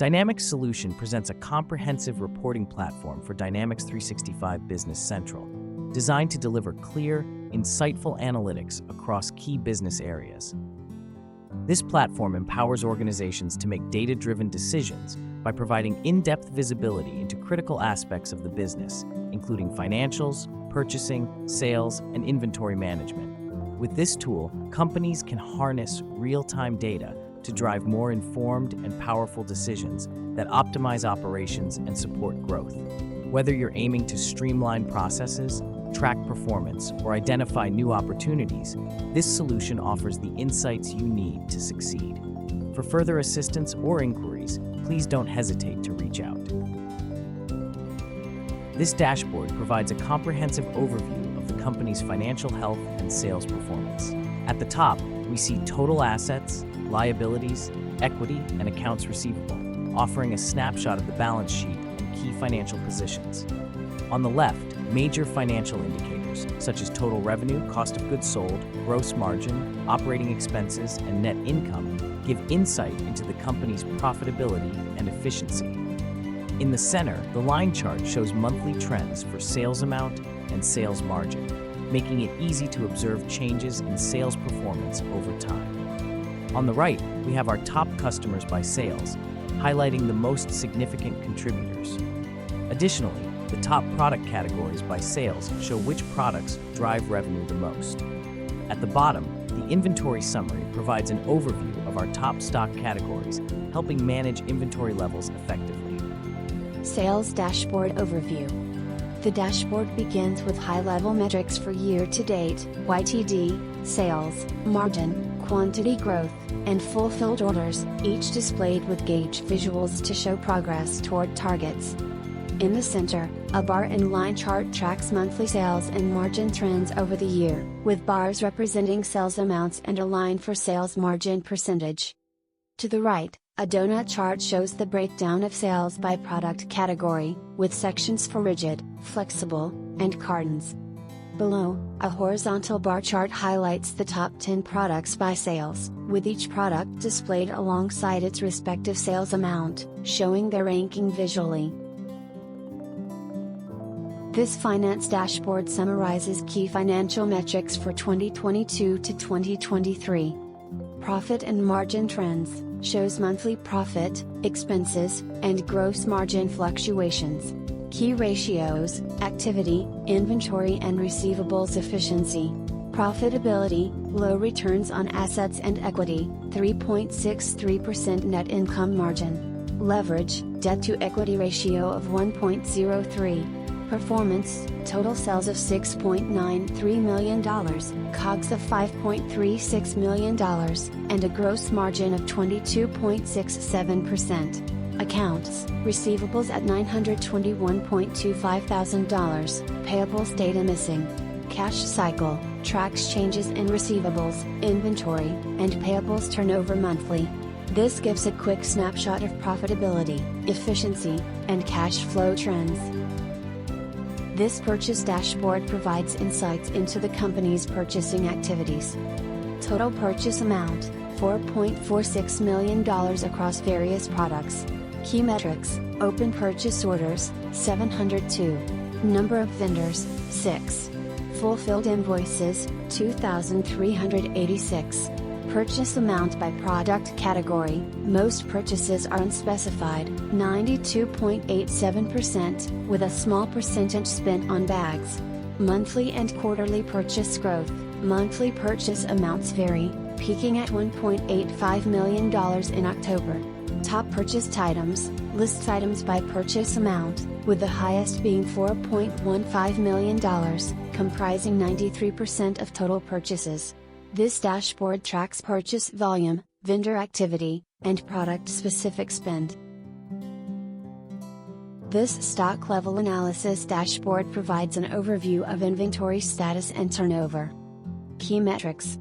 Dynamics Solution presents a comprehensive reporting platform for Dynamics 365 Business Central, designed to deliver clear, insightful analytics across key business areas. This platform empowers organizations to make data-driven decisions by providing in-depth visibility into critical aspects of the business, including financials, purchasing, sales, and inventory management. With this tool, companies can harness real-time data to drive more informed and powerful decisions that optimize operations and support growth. Whether you're aiming to streamline processes, track performance, or identify new opportunities, this solution offers the insights you need to succeed. For further assistance or inquiries, please don't hesitate to reach out. This dashboard provides a comprehensive overview of the company's financial health and sales performance. At the top, we see total assets, liabilities, equity, and accounts receivable, offering a snapshot of the balance sheet and key financial positions. On the left, major financial indicators, such as total revenue, cost of goods sold, gross margin, operating expenses, and net income, give insight into the company's profitability and efficiency. In the center, the line chart shows monthly trends for sales amount and sales margin, making it easy to observe changes in sales performance over time. On the right, we have our top customers by sales, highlighting the most significant contributors. Additionally, the top product categories by sales show which products drive revenue the most. At the bottom, the inventory summary provides an overview of our top stock categories, helping manage inventory levels effectively. Sales Dashboard Overview. The dashboard begins with high-level metrics for year-to-date, YTD, sales, margin, quantity growth, and fulfilled orders, each displayed with gauge visuals to show progress toward targets. In the center, a bar and line chart tracks monthly sales and margin trends over the year, with bars representing sales amounts and a line for sales margin percentage. To the right, a donut chart shows the breakdown of sales by product category, with sections for rigid, flexible, and cartons. Below, a horizontal bar chart highlights the top 10 products by sales, with each product displayed alongside its respective sales amount, showing their ranking visually. This finance dashboard summarizes key financial metrics for 2022 to 2023. Profit and margin trends, shows monthly profit, expenses, and gross margin fluctuations. Key ratios, activity, inventory and receivables efficiency. Profitability, low returns on assets and equity, 3.63% net income margin. Leverage, debt to equity ratio of 1.03. Performance, total sales of $6.93 million, COGS of $5.36 million, and a gross margin of 22.67%. Accounts, receivables at $921.25 thousand, payables data missing. Cash cycle, tracks changes in receivables, inventory, and payables turnover monthly. This gives a quick snapshot of profitability, efficiency, and cash flow trends. This purchase dashboard provides insights into the company's purchasing activities. Total purchase amount, $4.46 million across various products. Key metrics, open purchase orders, 702. Number of vendors, 6. Fulfilled invoices, 2,386. Purchase amount by product category, most purchases are unspecified, 92.87%, with a small percentage spent on bags. Monthly and quarterly purchase growth, monthly purchase amounts vary, peaking at $1.85 million in October. Top purchased items, lists items by purchase amount, with the highest being $4.15 million, comprising 93% of total purchases. This dashboard tracks purchase volume, vendor activity, and product-specific spend. This stock level analysis dashboard provides an overview of inventory status and turnover. Key metrics.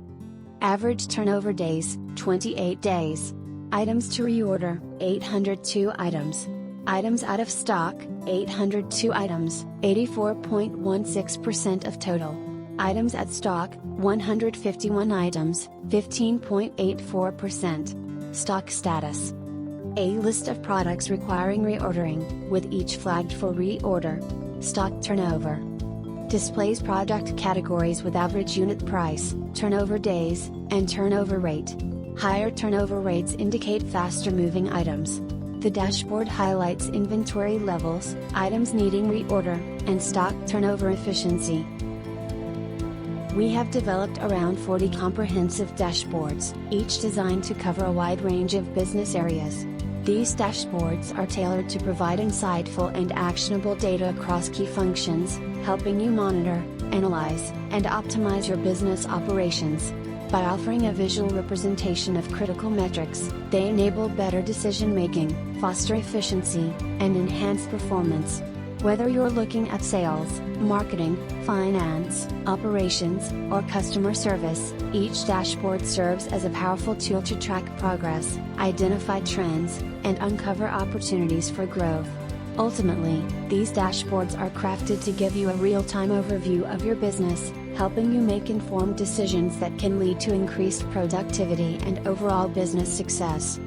Average turnover days, 28 days. Items to reorder, 802 items. Items out of stock, 802 items, 84.16% of total. Items at stock, 151 items, 15.84%. Stock status. A list of products requiring reordering, with each flagged for reorder. Stock turnover. Displays product categories with average unit price, turnover days, and turnover rate. Higher turnover rates indicate faster moving items. The dashboard highlights inventory levels, items needing reorder, and stock turnover efficiency. We have developed around 40 comprehensive dashboards, each designed to cover a wide range of business areas. These dashboards are tailored to provide insightful and actionable data across key functions, helping you monitor, analyze, and optimize your business operations. By offering a visual representation of critical metrics, they enable better decision-making, foster efficiency, and enhance performance. Whether you're looking at sales, marketing, finance, operations, or customer service, each dashboard serves as a powerful tool to track progress, identify trends, and uncover opportunities for growth. Ultimately, these dashboards are crafted to give you a real-time overview of your business, helping you make informed decisions that can lead to increased productivity and overall business success.